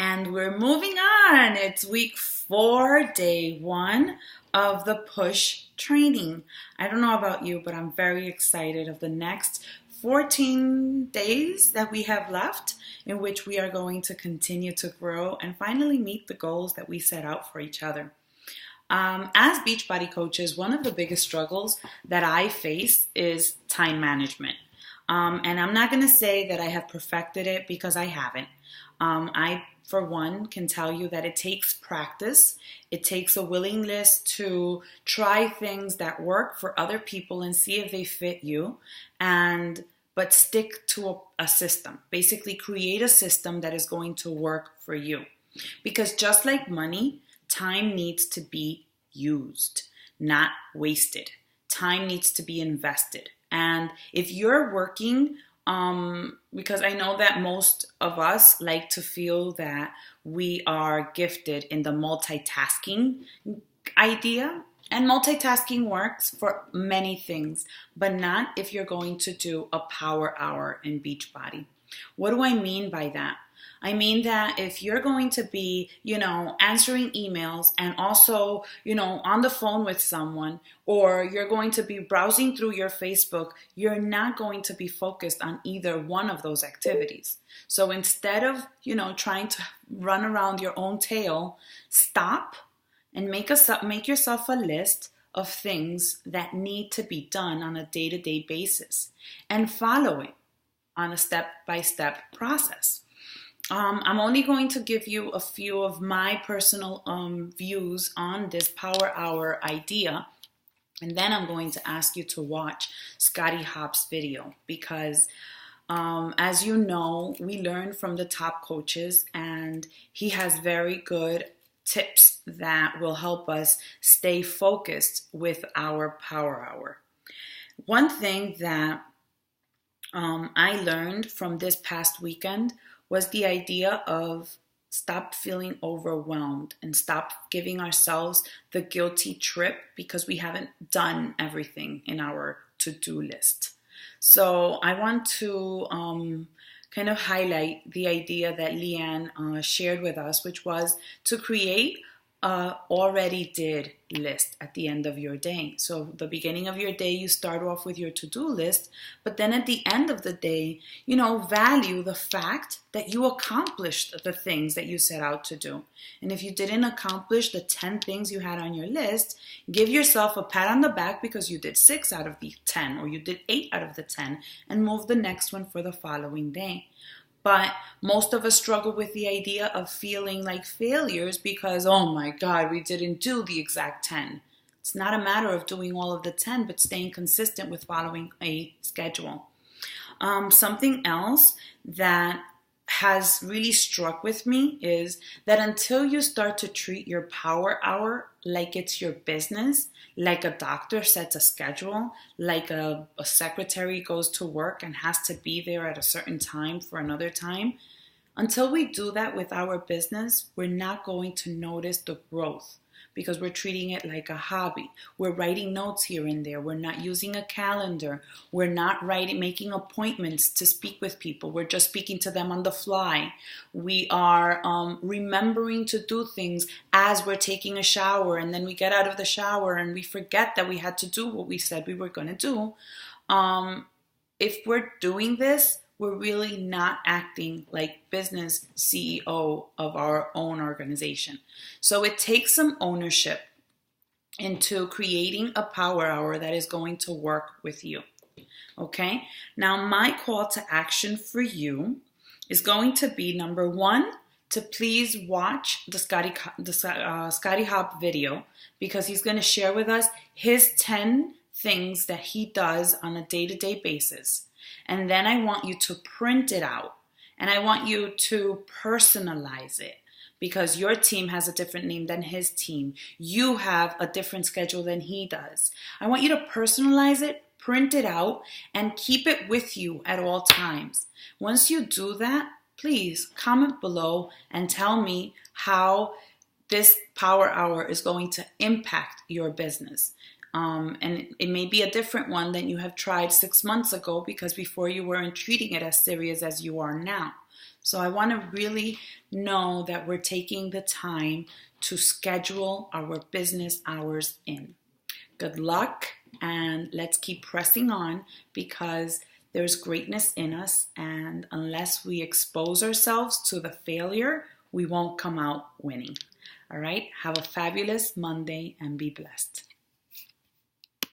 And we're moving on. It's week 4, day 1 of the push training. I don't know about you, but I'm very excited of the next 14 days that we have left, in which we are going to continue to grow and finally meet the goals that we set out for each other. As Beachbody coaches, one of the biggest struggles that I face is time management. And I'm not going to say that I have perfected it, because I haven't. I, for one, can tell you that it takes practice. It takes a willingness to try things that work for other people and see if they fit you, but stick to a system. Basically, create a system that is going to work for you. Because just like money, time needs to be used, not wasted. Time needs to be invested. And if you're working, because I know that most of us like to feel that we are gifted in the multitasking idea, and multitasking works for many things, but not if you're going to do a power hour in Beachbody. What do I mean by that? I mean that if you're going to be, answering emails and also, on the phone with someone, or you're going to be browsing through your Facebook, you're not going to be focused on either one of those activities. So instead of, trying to run around your own tail, stop and make yourself a list of things that need to be done on a day-to-day basis and follow it on a step-by-step process. I'm only going to give you a few of my personal views on this power hour idea, and then I'm going to ask you to watch Scotty Hop's video, because as you know, we learn from the top coaches, and he has very good tips that will help us stay focused with our power hour. One thing that I learned from this past weekend was the idea of stop feeling overwhelmed and stop giving ourselves the guilty trip because we haven't done everything in our to-do list. So I want to kind of highlight the idea that Leanne shared with us, which was to create a already did list at the end of your day. So the beginning of your day, you start off with your to-do list, but then at the end of the day, value the fact that you accomplished the things that you set out to do. And if you didn't accomplish the 10 things you had on your list, give yourself a pat on the back because you did 6 out of the 10, or you did 8 out of the 10, and move the next one for the following day. But most of us struggle with the idea of feeling like failures because, oh my God, we didn't do the exact 10. It's not a matter of doing all of the 10, but staying consistent with following a schedule. Something else that has really struck with me is that until you start to treat your power hour like it's your business, like a doctor sets a schedule, like a secretary goes to work and has to be there at a certain time for another time, until we do that with our business, we're not going to notice the growth, because we're treating it like a hobby. We're writing notes here and there. We're not using a calendar. We're not making appointments to speak with people. We're just speaking to them on the fly. We are remembering to do things as we're taking a shower, and then we get out of the shower and we forget that we had to do what we said we were going to do. If we're doing this, we're really not acting like business CEO of our own organization. So it takes some ownership into creating a power hour that is going to work with you. Okay? Now, my call to action for you is going to be, number 1, to please watch the Scotty Hop video, because he's going to share with us his 10 things that he does on a day-to-day basis. And then I want you to print it out, and I want you to personalize it, because your team has a different name than his team. You have a different schedule than he does. I want you to personalize it, print it out, and keep it with you at all times. Once you do that, please comment below and tell me how this power hour is going to impact your business. And it may be a different one than you have tried 6 months ago, because before you weren't treating it as serious as you are now. So I want to really know that we're taking the time to schedule our business hours in. Good luck, and let's keep pressing on because there's greatness in us, and unless we expose ourselves to the failure, we won't come out winning. All right, have a fabulous Monday and be blessed.